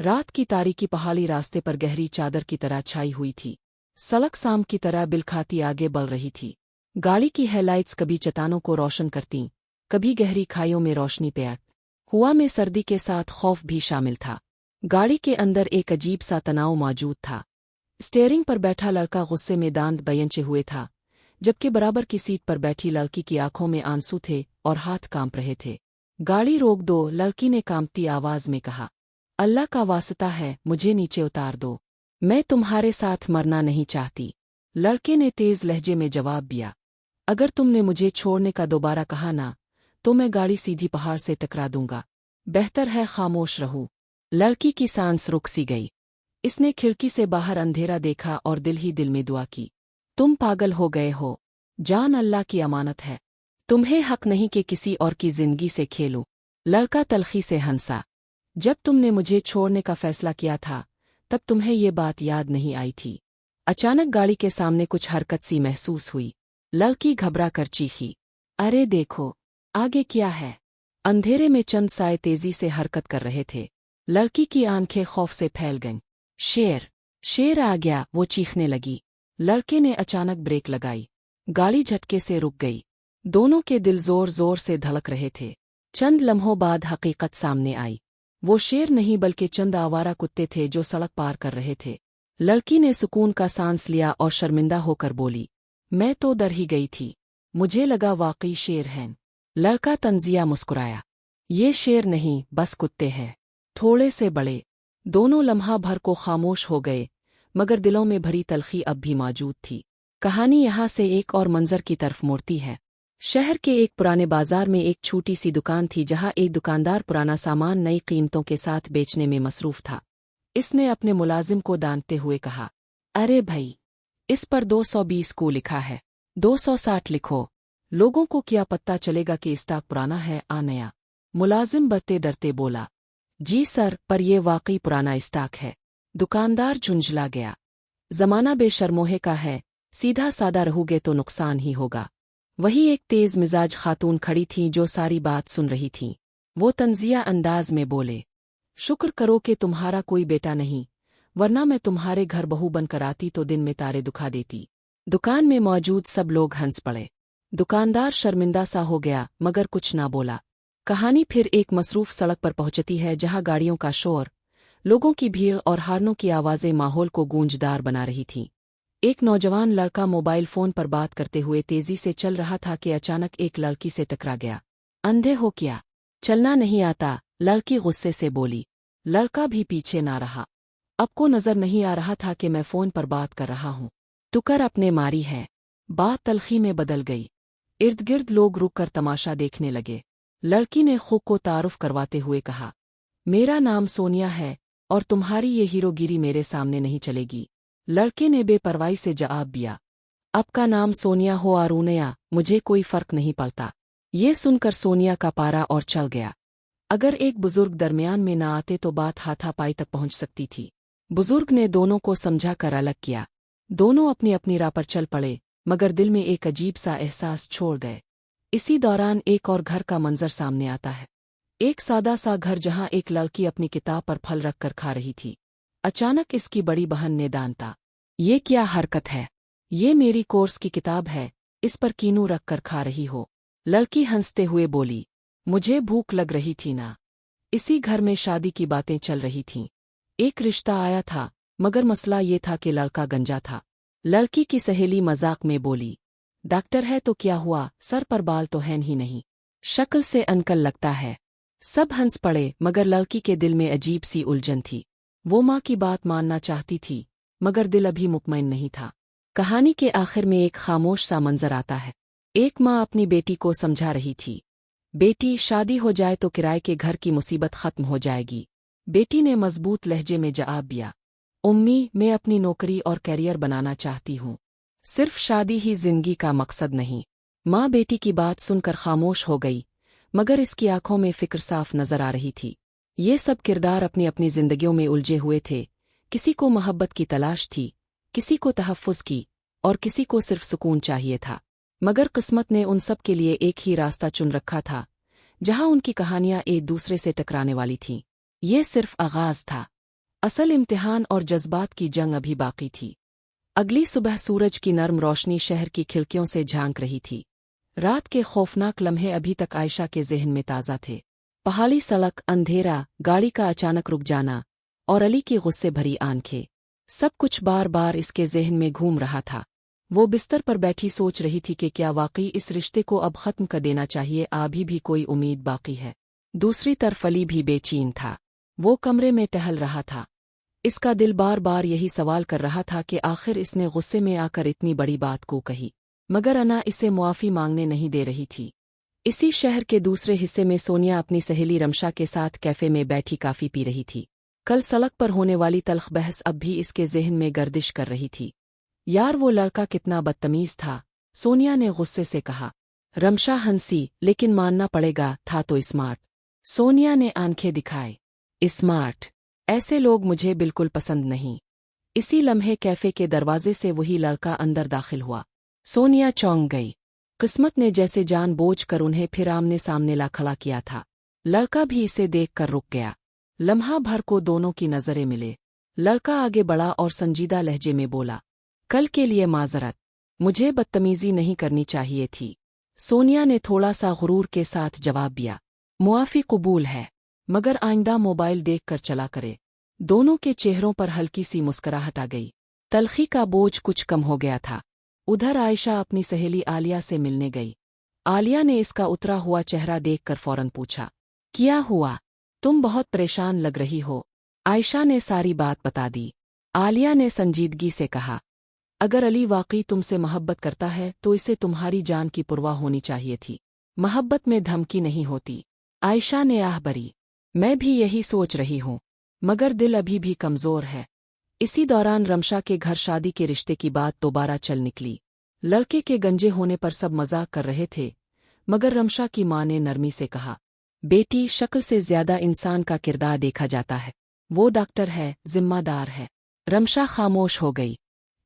रात की तारीकी पहाड़ी रास्ते पर गहरी चादर की तरह छाई हुई थी। सड़क शाम की तरह बिलखाती आगे बढ़ रही थी। गाड़ी की हेडलाइट्स कभी चट्टानों को रोशन करतीं, कभी गहरी खाइयों में रोशनी पैक हुआ में सर्दी के साथ खौफ भी शामिल था। गाड़ी के अंदर एक अजीब सा तनाव मौजूद था। स्टीयरिंग पर बैठा लड़का गुस्से में दांत बयंचे हुए था, जबकि बराबर की सीट पर बैठी लड़की की आंखों में आंसू थे और हाथ कांप रहे थे। गाड़ी रोक दो, लड़की ने कांपती आवाज में कहा। अल्लाह का वास्ता है, मुझे नीचे उतार दो, मैं तुम्हारे साथ मरना नहीं चाहती। लड़के ने तेज लहजे में जवाब दिया। अगर तुमने मुझे छोड़ने का दोबारा कहा ना, तो मैं गाड़ी सीधी पहाड़ से टकरा दूंगा। बेहतर है खामोश रहूं। लड़की की सांस रुक सी गई। इसने खिड़की से बाहर अंधेरा देखा और दिल ही दिल में दुआ की। तुम पागल हो गए हो, जान अल्लाह की अमानत है, तुम्हें हक नहीं कि किसी और की जिंदगी से खेलो। लड़का तलखी से हंसा। जब तुमने मुझे छोड़ने का फैसला किया था, तब तुम्हें ये बात याद नहीं आई थी। अचानक गाड़ी के सामने कुछ हरकत सी महसूस हुई। लड़की घबरा कर चीखी, अरे देखो, आगे क्या है? अंधेरे में चंद साए तेजी से हरकत कर रहे थे। लड़की की आंखें खौफ से फैल गईं। शेर, शेर आ गया, वो चीखने लगी। लड़के ने अचानक ब्रेक लगाई। गाड़ी झटके से रुक गई। दोनों के दिल जोर जोर से धड़क रहे थे। चंद लम्हों बाद हकीकत सामने आई। वो शेर नहीं बल्कि चंद आवारा कुत्ते थे जो सड़क पार कर रहे थे। लड़की ने सुकून का सांस लिया और शर्मिंदा होकर बोली, मैं तो डर ही गई थी, मुझे लगा वाकई शेर हैं। लड़का तंजिया मुस्कुराया, ये शेर नहीं, बस कुत्ते हैं, थोड़े से बड़े। दोनों लम्हा भर को खामोश हो गए, मगर दिलों में भरी तलखी अब भी मौजूद थी। कहानी यहाँ से एक और मंजर की तरफ मुड़ती है। शहर के एक पुराने बाजार में एक छोटी सी दुकान थी जहाँ एक दुकानदार पुराना सामान नई कीमतों के साथ बेचने में मसरूफ था। इसने अपने मुलाजिम को डांटते हुए कहा, अरे भाई, इस पर 220 को लिखा है, 260 लिखो। लोगों को क्या पता चलेगा कि स्टॉक पुराना है आ नया? मुलाजिम बड़ते डरते बोला, जी सर, पर यह वाकई पुराना स्टॉक है। दुकानदार झुंझला गया, जमाना बेशर्मोहे का है, सीधा सादा रहोगे तो नुकसान ही होगा। वही एक तेज मिजाज खातून खड़ी थी जो सारी बात सुन रही थी। वो तंजिया अंदाज में बोले, शुक्र करो कि तुम्हारा कोई बेटा नहीं, वरना मैं तुम्हारे घर बहू बनकर आती तो दिन में तारे दुखा देती। दुकान में मौजूद सब लोग हंस पड़े। दुकानदार शर्मिंदा सा हो गया मगर कुछ ना बोला। कहानी फिर एक मसरूफ सड़क पर पहुंचती है जहां गाड़ियों का शोर, लोगों की भीड़ और हार्नों की आवाज़ें माहौल को गूंजदार बना रही थीं। एक नौजवान लड़का मोबाइल फोन पर बात करते हुए तेजी से चल रहा था कि अचानक एक लड़की से टकरा गया। अंधे हो क्या? चलना नहीं आता? लड़की गुस्से से बोली। लड़का भी पीछे ना रहा। अब को नजर नहीं आ रहा था कि मैं फोन पर बात कर रहा हूँ। टुकर अपने मारी है। बात तलखी में बदल गई। इर्द गिर्द लोग रुक कर तमाशा देखने लगे। लड़की ने खुद को तारुफ करवाते हुए कहा, मेरा नाम सोनिया है और तुम्हारी ये हीरोगिरी मेरे सामने नहीं चलेगी। लड़के ने बेपरवाही से जवाब दिया, आपका नाम सोनिया हो आरूनया, मुझे कोई फर्क नहीं पड़ता। ये सुनकर सोनिया का पारा और चल गया। अगर एक बुजुर्ग दरमियान में ना आते तो बात हाथापाई तक पहुंच सकती थी। बुजुर्ग ने दोनों को समझा कर अलग किया। दोनों अपनी अपनी राह पर चल पड़े, मगर दिल में एक अजीब सा एहसास छोड़ गए। इसी दौरान एक और घर का मंजर सामने आता है। एक सादा सा घर जहां एक लड़की अपनी किताब पर फल रख कर खा रही थी। अचानक इसकी बड़ी बहन ने डांटा, ये क्या हरकत है? ये मेरी कोर्स की किताब है, इस पर कीनू रख कर खा रही हो। लड़की हंसते हुए बोली, मुझे भूख लग रही थी ना। इसी घर में शादी की बातें चल रही थीं। एक रिश्ता आया था, मगर मसला ये था कि लड़का गंजा था। लड़की की सहेली मजाक में बोली, डॉक्टर है तो क्या हुआ, सर पर बाल तो हैं ही नहीं, शक्ल से अंकल लगता है। सब हंस पड़े, मगर लड़की के दिल में अजीब सी उलझन थी। वो माँ की बात मानना चाहती थी, मगर दिल अभी मुतमईन नहीं था। कहानी के आखिर में एक खामोश सा मंजर आता है। एक माँ अपनी बेटी को समझा रही थी, बेटी, शादी हो जाए तो किराए के घर की मुसीबत खत्म हो जाएगी। बेटी ने मजबूत लहजे में जवाब दिया, उम्मी, मैं अपनी नौकरी और कैरियर बनाना चाहती हूँ, सिर्फ शादी ही जिंदगी का मकसद नहीं। माँ बेटी की बात सुनकर खामोश हो गई, मगर इसकी आंखों में फिक्र साफ नजर आ रही थी। ये सब किरदार अपनी अपनी जिंदगियों में उलझे हुए थे। किसी को मोहब्बत की तलाश थी, किसी को तहफ़्फ़ुज़ की, और किसी को सिर्फ सुकून चाहिए था। मगर किस्मत ने उन सब के लिए एक ही रास्ता चुन रखा था, जहां उनकी कहानियां एक दूसरे से टकराने वाली थीं। ये सिर्फ आगाज था। असल इम्तिहान और जज्बात की जंग अभी बाकी थी। अगली सुबह सूरज की नर्म रोशनी शहर की खिड़कियों से झांक रही थी। रात के खौफनाक लम्हे अभी तक आयशा के ज़हन में ताज़ा थे। पहाड़ी सड़क, अंधेरा, गाड़ी का अचानक रुक जाना और अली की गुस्से भरी आंखें, सब कुछ बार बार इसके ज़हन में घूम रहा था। वो बिस्तर पर बैठी सोच रही थी कि क्या वाकई इस रिश्ते को अब ख़त्म कर देना चाहिए, अभी भी कोई उम्मीद बाकी है। दूसरी तरफ अली भी बेचैन था। वो कमरे में टहल रहा था। इसका दिल बार बार यही सवाल कर रहा था कि आखिर इसने गुस्से में आकर इतनी बड़ी बात को कही, मगर अना इसे मुआफ़ी मांगने नहीं दे रही थी। इसी शहर के दूसरे हिस्से में सोनिया अपनी सहेली रमशा के साथ कैफ़े में बैठी काफ़ी पी रही थी। कल सड़क पर होने वाली तल्ख बहस अब भी इसके ज़हन में गर्दिश कर रही थी। यार वो लड़का कितना बदतमीज़ था, सोनिया ने गुस्से से कहा। रमशा हंसी, लेकिन मानना पड़ेगा, था तो स्मार्ट। सोनिया ने आंखें दिखाए। स्मार्ट? ऐसे लोग मुझे बिल्कुल पसंद नहीं। इसी लम्हे कैफ़े के दरवाजे से वही लड़का अंदर दाखिल हुआ। सोनिया चौंक गई। किस्मत ने जैसे जानबूझकर उन्हें फिर आमने सामने ला खड़ा किया था। लड़का भी इसे देखकर रुक गया। लम्हा भर को दोनों की नज़रें मिले। लड़का आगे बढ़ा और संजीदा लहजे में बोला, कल के लिए माजरत, मुझे बदतमीज़ी नहीं करनी चाहिए थी। सोनिया ने थोड़ा सा गुरूर के साथ जवाब दिया, मुआफ़ी कबूल है, मगर आइंदा मोबाइल देखकर चला करे। दोनों के चेहरों पर हल्की सी मुस्कुराहट आ गई। तलखी का बोझ कुछ कम हो गया था। उधर आयशा अपनी सहेली आलिया से मिलने गई। आलिया ने इसका उतरा हुआ चेहरा देखकर फौरन पूछा, क्या हुआ? तुम बहुत परेशान लग रही हो। आयशा ने सारी बात बता दी। आलिया ने संजीदगी से कहा, अगर अली वाकई तुमसे मोहब्बत करता है तो इसे तुम्हारी जान की परवाह होनी चाहिए थी। मोहब्बत में धमकी नहीं होती। आयशा ने आह भरी, मैं भी यही सोच रही हूँ, मगर दिल अभी भी कमज़ोर है। इसी दौरान रमशा के घर शादी के रिश्ते की बात दोबारा चल निकली। लड़के के गंजे होने पर सब मजाक कर रहे थे, मगर रमशा की माँ ने नरमी से कहा, बेटी, शक्ल से ज्यादा इंसान का किरदार देखा जाता है। वो डॉक्टर है, जिम्मेदार है। रमशा खामोश हो गई।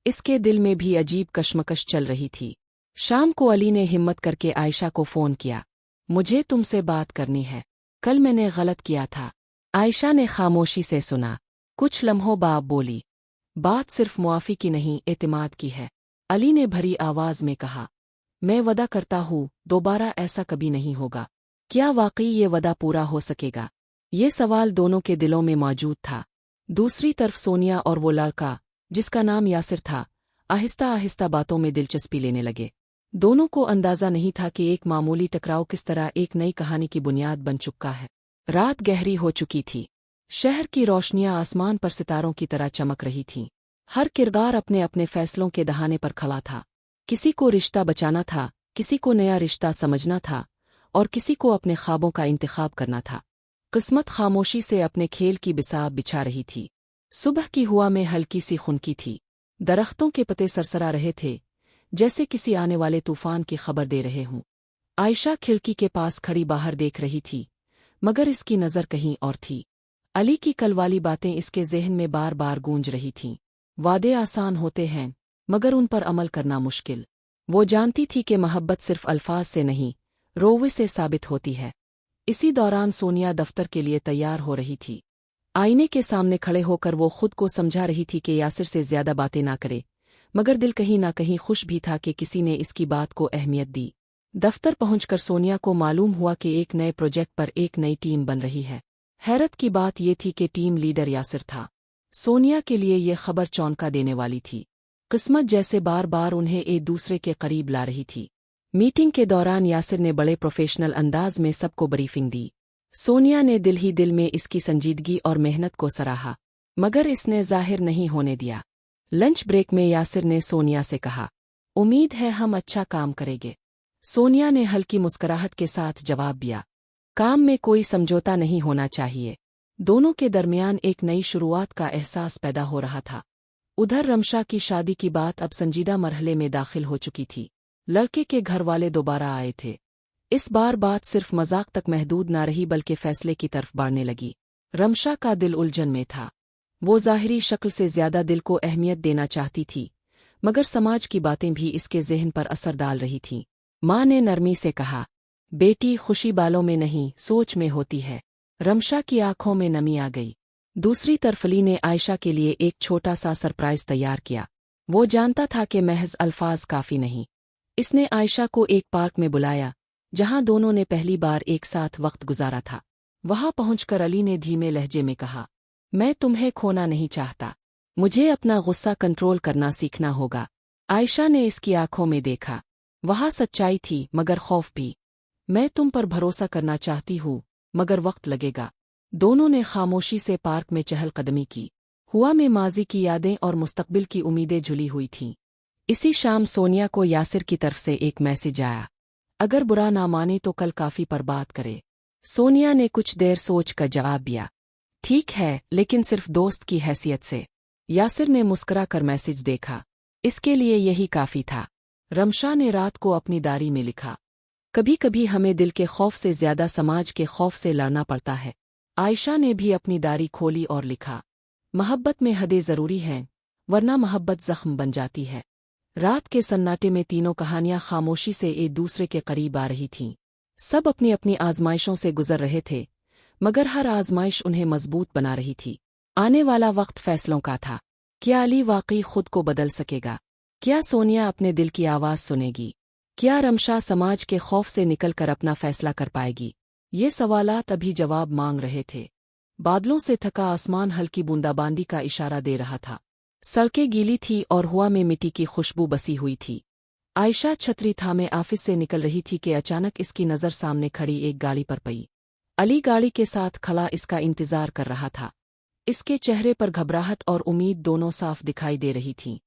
इसके दिल में भी अजीब कश्मकश चल रही थी। शाम को अली ने हिम्मत करके आयशा को फ़ोन किया, मुझे तुमसे बात करनी है। कल मैंने गलत किया था। आयशा ने खामोशी से सुना। कुछ लम्हों बाद बोली, बात सिर्फ मुआफ़ी की नहीं, एतमाद की है। अली ने भरी आवाज़ में कहा, मैं वदा करता हूँ दोबारा ऐसा कभी नहीं होगा। क्या वाकई ये वदा पूरा हो सकेगा? ये सवाल दोनों के दिलों में मौजूद था। दूसरी तरफ सोनिया और वो लड़का, जिसका नाम यासिर था, आहिस्ता आहिस्ता बातों में दिलचस्पी लेने लगे। दोनों को अंदाज़ा नहीं था कि एक मामूली टकराव किस तरह एक नई कहानी की बुनियाद बन चुका है। रात गहरी हो चुकी थी। शहर की रोशनियां आसमान पर सितारों की तरह चमक रही थीं। हर किरदार अपने अपने फैसलों के दहाने पर खड़ा था। किसी को रिश्ता बचाना था, किसी को नया रिश्ता समझना था, और किसी को अपने ख्वाबों का इंतखाब करना था। किस्मत खामोशी से अपने खेल की बिसात बिछा रही थी। सुबह की हवा में हल्की सी खुनकी थी। दरख्तों के पत्ते सरसरा रहे थे, जैसे किसी आने वाले तूफान की खबर दे रहे हों। आयशा खिड़की के पास खड़ी बाहर देख रही थी, मगर इसकी नज़र कहीं और थी। अली की कल वाली बातें इसके ज़हन में बार बार गूंज रही थीं। वादे आसान होते हैं, मगर उन पर अमल करना मुश्किल। वो जानती थी कि मोहब्बत सिर्फ अल्फाज से नहीं, रोवे से साबित होती है। इसी दौरान सोनिया दफ्तर के लिए तैयार हो रही थी। आईने के सामने खड़े होकर वो खुद को समझा रही थी कि यासिर से ज्यादा बातें ना करे, मगर दिल कहीं ना कहीं खुश भी था कि किसी ने इसकी बात को अहमियत दी। दफ्तर पहुंचकर सोनिया को मालूम हुआ कि एक नए प्रोजेक्ट पर एक नई टीम बन रही है। हैरत की बात ये थी कि टीम लीडर यासिर था। सोनिया के लिए ये खबर चौंका देने वाली थी। किस्मत जैसे बार बार उन्हें एक दूसरे के करीब ला रही थी। मीटिंग के दौरान यासिर ने बड़े प्रोफेशनल अंदाज में सबको ब्रीफिंग दी। सोनिया ने दिल ही दिल में इसकी संजीदगी और मेहनत को सराहा, मगर इसने जाहिर नहीं होने दिया। लंच ब्रेक में यासिर ने सोनिया से कहा, उम्मीद है हम अच्छा काम करेंगे। सोनिया ने हल्की मुस्कुराहट के साथ जवाब दिया, काम में कोई समझौता नहीं होना चाहिए। दोनों के दरमियान एक नई शुरुआत का एहसास पैदा हो रहा था। उधर रमशा की शादी की बात अब संजीदा मरहले में दाखिल हो चुकी थी। लड़के के घर वाले दोबारा आए थे। इस बार बात सिर्फ मजाक तक महदूद ना रही बल्कि फैसले की तरफ बढ़ने लगी। रमशा का दिल उलझन में था। वो ज़ाहिरी शक्ल से ज्यादा दिल को अहमियत देना चाहती थी, मगर समाज की बातें भी इसके ज़हन पर असर डाल रही थीं। माँ ने नरमी से कहा, बेटी, खुशी बालों में नहीं सोच में होती है। रमशा की आंखों में नमी आ गई। दूसरी तरफ अली ने आयशा के लिए एक छोटा सा सरप्राइज तैयार किया। वो जानता था कि महज अल्फाज काफ़ी नहीं। इसने आयशा को एक पार्क में बुलाया जहां दोनों ने पहली बार एक साथ वक्त गुजारा था। वहां पहुंचकर अली ने धीमे लहजे में कहा, मैं तुम्हें खोना नहीं चाहता, मुझे अपना गुस्सा कंट्रोल करना सीखना होगा। आयशा ने इसकी आंखों में देखा। वहां सच्चाई थी मगर खौफ भी। मैं तुम पर भरोसा करना चाहती हूँ, मगर वक्त लगेगा। दोनों ने खामोशी से पार्क में चहलकदमी की। हुआ में माजी की यादें और मुस्तकबिल की उम्मीदें झुली हुई थीं। इसी शाम सोनिया को यासिर की तरफ से एक मैसेज आया, अगर बुरा ना माने तो कल काफ़ी पर बात करे। सोनिया ने कुछ देर सोच कर जवाब दिया, ठीक है, लेकिन सिर्फ दोस्त की हैसियत से। यासिर ने मुस्कुरा कर मैसेज देखा। इसके लिए यही काफ़ी था। रमशा ने रात को अपनी डायरी में लिखा, कभी कभी हमें दिल के खौफ से ज्यादा समाज के खौफ से लड़ना पड़ता है। आयशा ने भी अपनी डायरी खोली और लिखा, मोहब्बत में हदें ज़रूरी हैं, वरना मोहब्बत ज़ख्म बन जाती है। रात के सन्नाटे में तीनों कहानियां खामोशी से एक दूसरे के करीब आ रही थीं। सब अपनी अपनी आजमाइशों से गुजर रहे थे, मगर हर आजमाइश उन्हें मजबूत बना रही थी। आने वाला वक्त फैसलों का था। क्या अली वाकई खुद को बदल सकेगा? क्या सोनिया अपने दिल की आवाज़ सुनेगी? क्या रमशा समाज के खौफ से निकलकर अपना फैसला कर पाएगी? ये सवालात अभी जवाब मांग रहे थे। बादलों से थका आसमान हल्की बूंदाबांदी का इशारा दे रहा था। सड़कें गीली थी और हवा में मिट्टी की खुशबू बसी हुई थी। आयशा छतरी थामे ऑफिस से निकल रही थी कि अचानक इसकी नज़र सामने खड़ी एक गाड़ी पर पड़ी। अली गाड़ी के साथ खड़ा इसका इंतजार कर रहा था। इसके चेहरे पर घबराहट और उम्मीद दोनों साफ दिखाई दे रही थीं।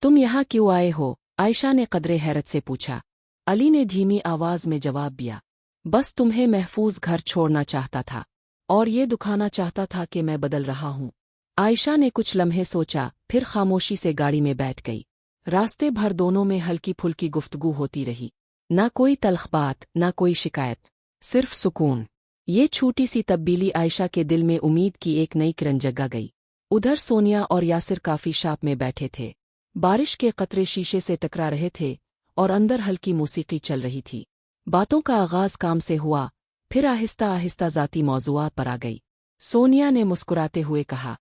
तुम यहाँ क्यों आए हो? आयशा ने कदरे हैरत से पूछा। अली ने धीमी आवाज में जवाब दिया, बस तुम्हें महफूज घर छोड़ना चाहता था और ये दिखाना चाहता था कि मैं बदल रहा हूँ। आयशा ने कुछ लम्हे सोचा, फिर खामोशी से गाड़ी में बैठ गई। रास्ते भर दोनों में हल्की फुल्की गुफ्तगू होती रही। ना कोई तल्ख बात, ना कोई शिकायत, सिर्फ सुकून। ये छोटी सी तब्दीली आयशा के दिल में उम्मीद की एक नई किरण जगा गई। उधर सोनिया और यासिर काफी शॉप में बैठे थे। बारिश के कतरे शीशे से टकरा रहे थे और अंदर हल्की मौसीकी चल रही थी। बातों का आगाज काम से हुआ, फिर आहिस्ता आहिस्ता ज़ाती मौज़ूआत पर आ गई। सोनिया ने मुस्कुराते हुए कहा,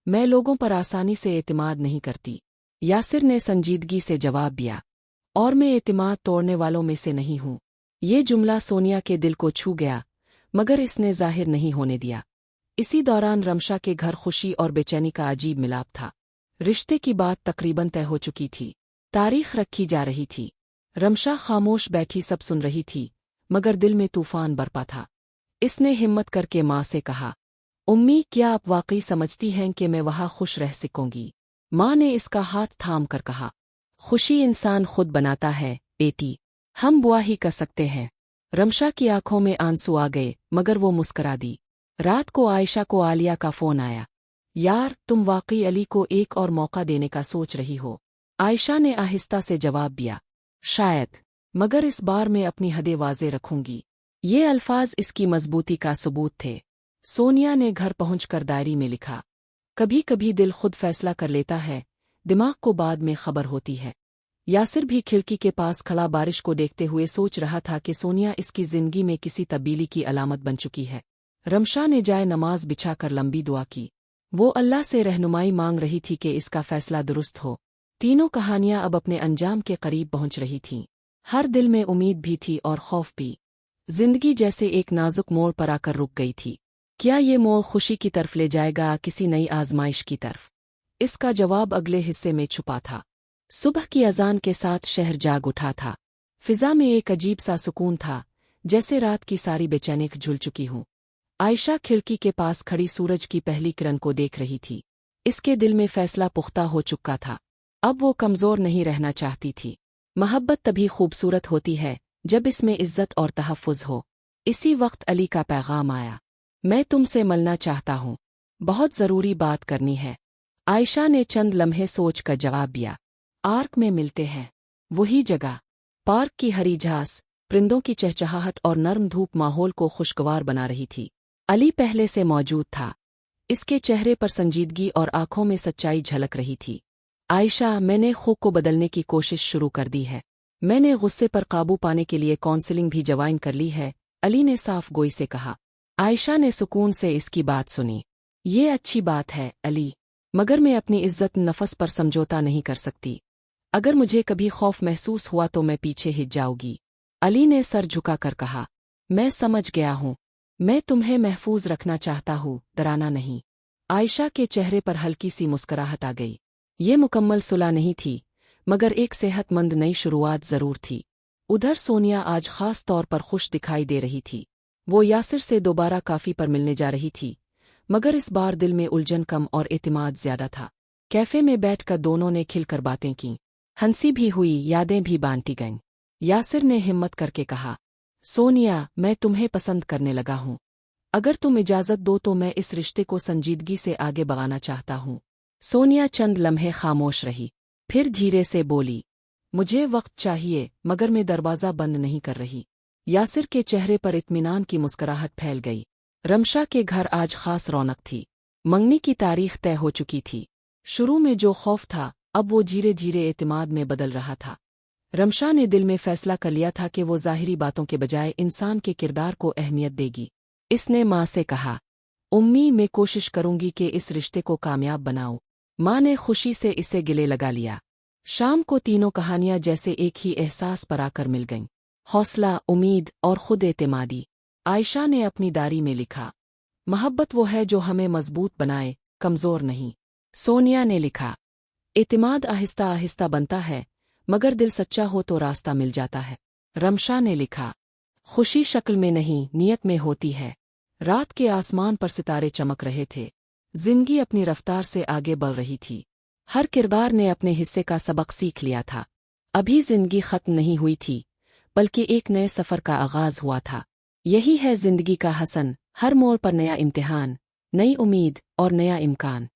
मैं लोगों पर आसानी से एतमाद नहीं करती। यासिर ने संजीदगी से जवाब दिया, और मैं एतमाद तोड़ने वालों में से नहीं हूँ। ये जुमला सोनिया के दिल को छू गया, मगर इसने जाहिर नहीं होने दिया। इसी दौरान रमशा के घर खुशी और बेचैनी का अजीब मिलाप था। रिश्ते की बात तकरीबन तय हो चुकी थी। तारीख रखी जा रही थी। रमशा खामोश बैठी सब सुन रही थी, मगर दिल में तूफान बरपा था। इसने हिम्मत करके माँ से कहा, उम्मी, क्या आप वाकई समझती हैं कि मैं वहाँ खुश रह सकूंगी? माँ ने इसका हाथ थाम कर कहा, खुशी इंसान खुद बनाता है बेटी, हम बुआ ही कर सकते हैं। रमशा की आंखों में आंसू आ गए, मगर वो मुस्करा दी। रात को आयशा को आलिया का फोन आया। यार, तुम वाकई अली को एक और मौका देने का सोच रही हो? आयशा ने आहिस्ता से जवाब दिया, शायद, मगर इस बार मैं अपनी हदें वाज़े रखूंगी। ये अल्फाज इसकी मजबूती का सबूत थे। सोनिया ने घर पहुंचकर डायरी में लिखा, कभी कभी दिल खुद फैसला कर लेता है, दिमाग को बाद में खबर होती है। यासिर भी खिड़की के पास खड़ा बारिश को देखते हुए सोच रहा था कि सोनिया इसकी जिंदगी में किसी तब्दीली की अलामत बन चुकी है। रमशा ने जाए नमाज बिछाकर लंबी दुआ की। वो अल्लाह से रहनुमाई मांग रही थी कि इसका फैसला दुरुस्त हो। तीनों कहानियां अब अपने अंजाम के करीब पहुंच रही थीं। हर दिल में उम्मीद भी थी और खौफ भी। जिंदगी जैसे एक नाजुक मोड़ पर आकर रुक गई थी। क्या ये मोड़ खुशी की तरफ ले जाएगा, किसी नई आजमाइश की तरफ? इसका जवाब अगले हिस्से में छुपा था। सुबह की अजान के साथ शहर जाग उठा था। फिजा में एक अजीब सा सुकून था, जैसे रात की सारी बेचैनी झुल चुकी हूँ। आयशा खिड़की के पास खड़ी सूरज की पहली किरण को देख रही थी। इसके दिल में फैसला पुख्ता हो चुका था। अब वो कमजोर नहीं रहना चाहती थी। मोहब्बत तभी खूबसूरत होती है जब इसमें इज्जत और तहफ़्फ़ुज़ हो। इसी वक्त अली का पैगाम आया, मैं तुमसे मिलना चाहता हूँ, बहुत ज़रूरी बात करनी है। आयशा ने चंद लम्हे सोच कर जवाब दिया, आर्क में मिलते हैं। वही जगह। पार्क की हरी घास, परिंदों की चहचहाहट और नर्म धूप माहौल को खुशगवार बना रही थी। अली पहले से मौजूद था। इसके चेहरे पर संजीदगी और आंखों में सच्चाई झलक रही थी। आयशा, मैंने खुद को बदलने की कोशिश शुरू कर दी है। मैंने गुस्से पर काबू पाने के लिए काउंसलिंग भी ज्वाइन कर ली है, अली ने साफ गोई से कहा। आयशा ने सुकून से इसकी बात सुनी। یہ اچھی بات ہے علی، مگر میں اپنی عزت نفس پر سمجھوتا نہیں کر سکتی۔ اگر مجھے کبھی خوف محسوس ہوا تو میں پیچھے ہٹ جاؤں گی۔ علی نے سر جھکا کر کہا، میں سمجھ گیا ہوں، میں تمہیں محفوظ رکھنا چاہتا ہوں، ڈرانا نہیں۔ عائشہ کے چہرے پر ہلکی سی مسکراہٹ آ گئی۔ یہ مکمل صلح نہیں تھی، مگر ایک صحت مند نئی شروعات ضرور تھی۔ ادھر سونیا آج خاص طور پر خوش دکھائی دے رہی تھی۔ وہ یاسر سے دوبارہ کافی پر ملنے جا رہی تھی، مگر اس بار دل میں الجھن کم اور اعتماد زیادہ تھا۔ کیفے میں بیٹھ کر دونوں نے کھل کر باتیں کیں، ہنسی بھی ہوئی، یادیں بھی بانٹی گئیں۔ یاسر نے ہمت کر کے کہا، سونیا، میں تمہیں پسند کرنے لگا ہوں۔ اگر تم اجازت دو تو میں اس رشتے کو سنجیدگی سے آگے بڑھانا چاہتا ہوں۔ سونیا چند لمحے خاموش رہی، پھر دھیرے سے بولی، مجھے وقت چاہیے، مگر میں دروازہ بند نہیں کر رہی۔ یاسر کے چہرے پر اطمینان کی مسکراہٹ پھیل گئی۔ رمشا کے گھر آج خاص رونق تھی۔ منگنی کی تاریخ طے ہو چکی تھی۔ شروع میں جو خوف تھا، اب وہ دھیرے دھیرے اعتماد میں بدل رہا تھا۔ رمشا نے دل میں فیصلہ کر لیا تھا کہ وہ ظاہری باتوں کے بجائے انسان کے کردار کو اہمیت دے گی۔ اس نے ماں سے کہا، امی، میں کوشش کروں گی کہ اس رشتے کو کامیاب بناؤں۔ ماں نے خوشی سے اسے گلے لگا لیا۔ شام کو تینوں کہانیاں جیسے ایک ہی احساس پر آ کر مل گئیں، حوصلہ، امید اور خود اعتمادی۔ عائشہ نے اپنی ڈائری میں لکھا، محبت وہ ہے جو ہمیں مضبوط بنائے، کمزور نہیں۔ سونیا نے لکھا، اعتماد آہستہ آہستہ بنتا ہے، مگر دل سچا ہو تو راستہ مل جاتا ہے۔ رمشا نے لکھا، خوشی شکل میں نہیں، نیت میں ہوتی ہے۔ رات کے آسمان پر ستارے چمک رہے تھے، زندگی اپنی رفتار سے آگے بڑھ رہی تھی۔ ہر کردار نے اپنے حصے کا سبق سیکھ لیا تھا۔ ابھی زندگی ختم نہیں ہوئی تھی، بلکہ ایک نئے سفر کا آغاز ہوا تھا۔ یہی ہے زندگی کا حسن، ہر موڑ پر نیا امتحان، نئی امید اور نیا امکان۔